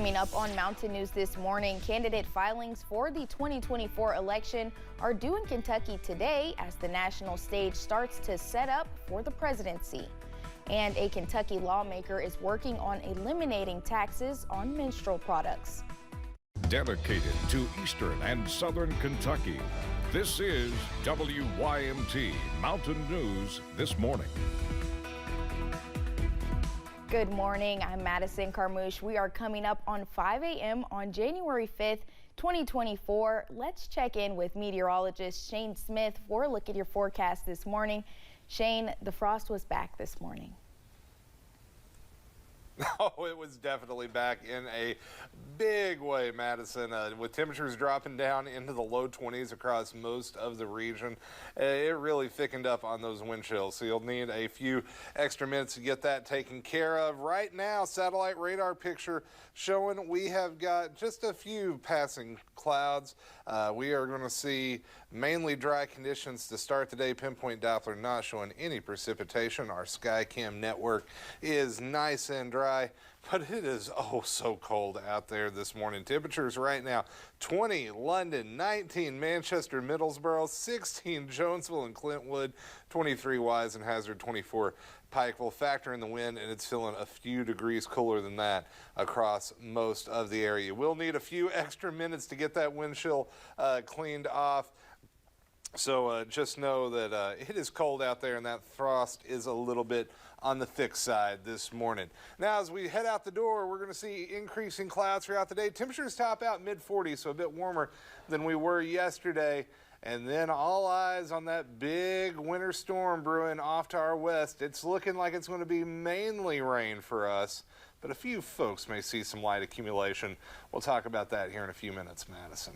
Coming up on Mountain News this morning, candidate filings for the 2024 election are due in Kentucky today as the national stage starts to set up for the presidency. And a Kentucky lawmaker is working on eliminating taxes on menstrual products. Dedicated to Eastern and Southern Kentucky, this is WYMT Mountain News This Morning. Good morning, I'm Madison Carmouche. We are coming up on 5 a.m. on January 5th, 2024. Let's check in with meteorologist Shane Smith for a look at your forecast this morning. Shane, the frost was back this morning. Oh, it was definitely back in a big way, Madison, with temperatures dropping down into the low 20s across most of the region. It really thickened up on those wind chills, so you'll need a few extra minutes to get that taken care of. Right now, satellite radar picture showing we have got just a few passing clouds. We are going to see mainly dry conditions to start the day. Pinpoint Doppler not showing any precipitation. Our Skycam network is nice and dry, but it is oh so cold out there this morning. Temperatures right now 20 London, 19 Manchester, Middlesboro, 16 Jonesville and Clintwood, 23 Wise and Hazard, 24 Pikeville. Factor in the wind and it's feeling a few degrees cooler than that across most of the area. We'll need a few extra minutes to get that wind chill cleaned off. So just know that it is cold out there and that frost is a little bit on the thick side this morning. Now, as we head out the door, we're going to see increasing clouds throughout the day. Temperatures top out mid-40s, so a bit warmer than we were yesterday. And then all eyes on that big winter storm brewing off to our west. It's looking like it's going to be mainly rain for us, but a few folks may see some light accumulation. We'll talk about that here in a few minutes, Madison.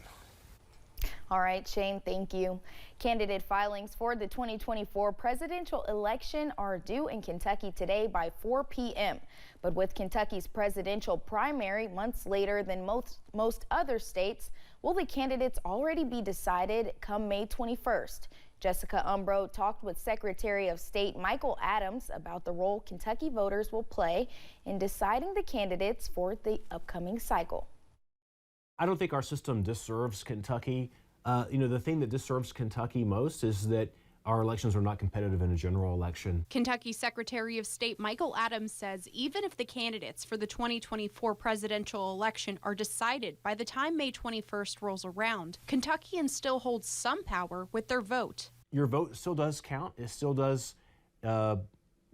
All right, Shane, thank you. Candidate filings for the 2024 presidential election are due in Kentucky today by 4 p.m. But with Kentucky's presidential primary months later than most other states, will the candidates already be decided come May 21st? Jessica Umbro talked with Secretary of State Michael Adams about the role Kentucky voters will play in deciding the candidates for the upcoming cycle. I don't think our system disserves Kentucky. The thing that disserves Kentucky most is that our elections are not competitive in a general election. Kentucky Secretary of State Michael Adams says even if the candidates for the 2024 presidential election are decided by the time May 21st rolls around, Kentuckians still hold some power with their vote. Your vote still does count. It still does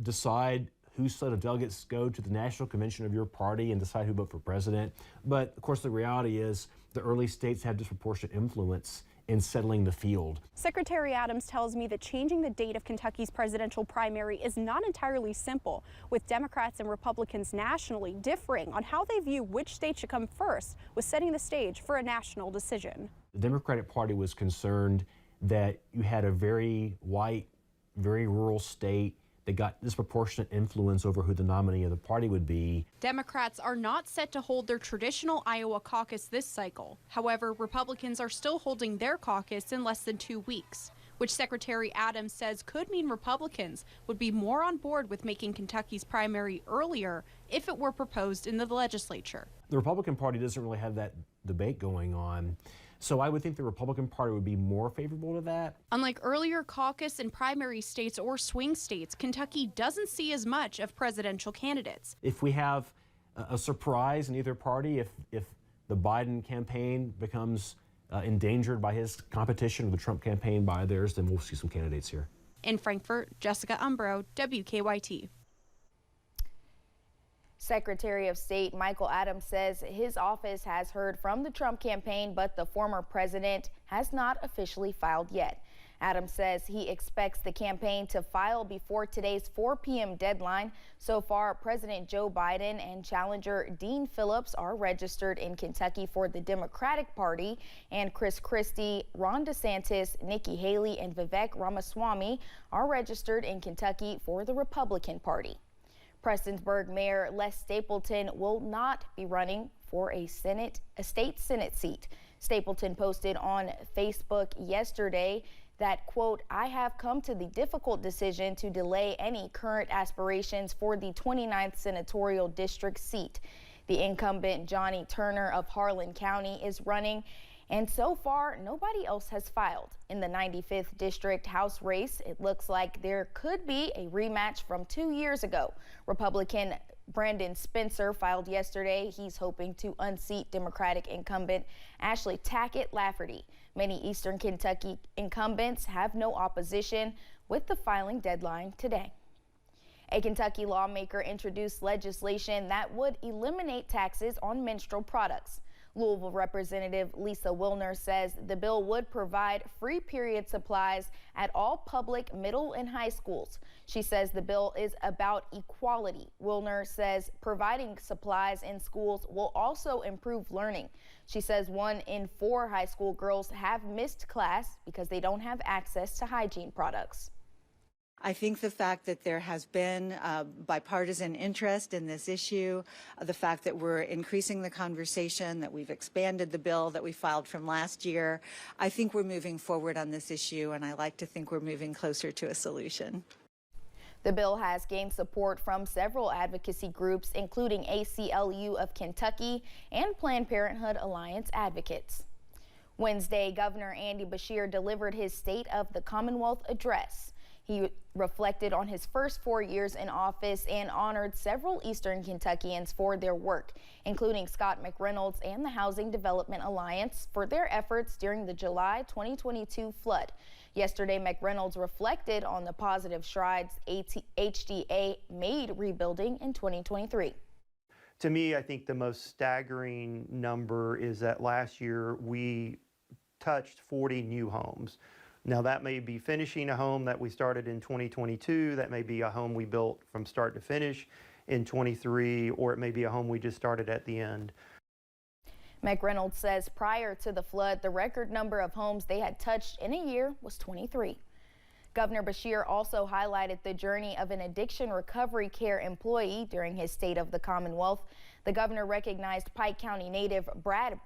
decide whose slate of delegates go to the national convention of your party and decide who vote for president. But of course, the reality is the early states have disproportionate influence in settling the field. Secretary Adams tells me that changing the date of Kentucky's presidential primary is not entirely simple, with Democrats and Republicans nationally differing on how they view which state should come first, with setting the stage for a national decision. The Democratic Party was concerned that you had a very white, very rural state that got disproportionate influence over who the nominee of the party would be. Democrats are not set to hold their traditional Iowa caucus this cycle. However, Republicans are still holding their caucus in less than 2 weeks, which Secretary Adams says could mean Republicans would be more on board with making Kentucky's primary earlier if it were proposed in the legislature. The Republican Party doesn't really have that debate going on. So I would think the Republican Party would be more favorable to that. Unlike earlier caucus and primary states or swing states, Kentucky doesn't see as much of presidential candidates. If we have a surprise in either party, if the Biden campaign becomes endangered by his competition or the Trump campaign by theirs, then we'll see some candidates here. In Frankfort, Jessica Umbro, WKYT. Secretary of State Michael Adams says his office has heard from the Trump campaign, but the former president has not officially filed yet. Adams says he expects the campaign to file before today's 4 p.m. deadline. So far, President Joe Biden and challenger Dean Phillips are registered in Kentucky for the Democratic Party, and Chris Christie, Ron DeSantis, Nikki Haley, and Vivek Ramaswamy are registered in Kentucky for the Republican Party. Prestonsburg Mayor Les Stapleton will not be running for a state Senate seat. Stapleton posted on Facebook yesterday that, quote, "I have come to the difficult decision to delay any current aspirations for the 29th senatorial district seat. The incumbent Johnny Turner of Harlan County is running, and so far nobody else has filed. In the 95th District House race, it looks like there could be a rematch from 2 years ago. Republican Brandon Spencer filed yesterday. He's hoping to unseat Democratic incumbent Ashley Tackett Lafferty. Many Eastern Kentucky incumbents have no opposition, with the filing deadline today. A Kentucky lawmaker introduced legislation that would eliminate taxes on menstrual products. Louisville Representative Lisa Wilner says the bill would provide free period supplies at all public middle and high schools. She says the bill is about equality. Wilner says providing supplies in schools will also improve learning. She says 1 in 4 high school girls have missed class because they don't have access to hygiene products. I think the fact that there has been bipartisan interest in this issue, the fact that we're increasing the conversation, that we've expanded the bill that we filed from last year, I think we're moving forward on this issue, and I like to think we're moving closer to a solution. The bill has gained support from several advocacy groups, including ACLU of Kentucky and Planned Parenthood Alliance advocates. Wednesday, Governor Andy Beshear delivered his State of the Commonwealth address. He reflected on his first 4 years in office and honored several Eastern Kentuckians for their work, including Scott McReynolds and the Housing Development Alliance for their efforts during the July 2022 flood. Yesterday, McReynolds reflected on the positive strides HDA made rebuilding in 2023. To me, I think the most staggering number is that last year we touched 40 new homes. Now that may be finishing a home that we started in 2022, that may be a home we built from start to finish in 23, or it may be a home we just started at the end. McReynolds says prior to the flood, the record number of homes they had touched in a year was 23. Governor Beshear also highlighted the journey of an addiction recovery care employee during his State of the Commonwealth. The governor recognized Pike County native Brad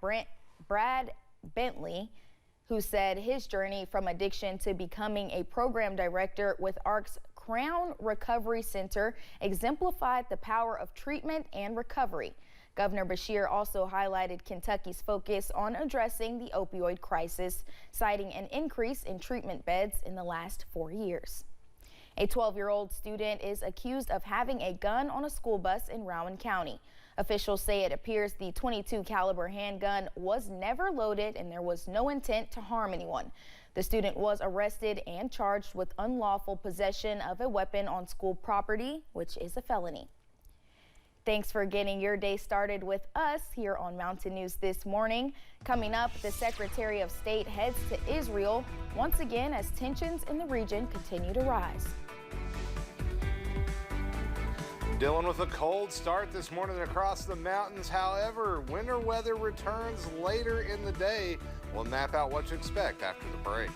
Bentley, who said his journey from addiction to becoming a program director with ARC's Crown Recovery Center exemplified the power of treatment and recovery. Governor Beshear also highlighted Kentucky's focus on addressing the opioid crisis, citing an increase in treatment beds in the last 4 years. A 12-year-old student is accused of having a gun on a school bus in Rowan County. Officials say it appears the .22 caliber handgun was never loaded and there was no intent to harm anyone. The student was arrested and charged with unlawful possession of a weapon on school property, which is a felony. Thanks for getting your day started with us here on Mountain News this morning. Coming up, the Secretary of State heads to Israel once again as tensions in the region continue to rise. Dealing with a cold start this morning across the mountains. However, winter weather returns later in the day. We'll map out what to expect after the break.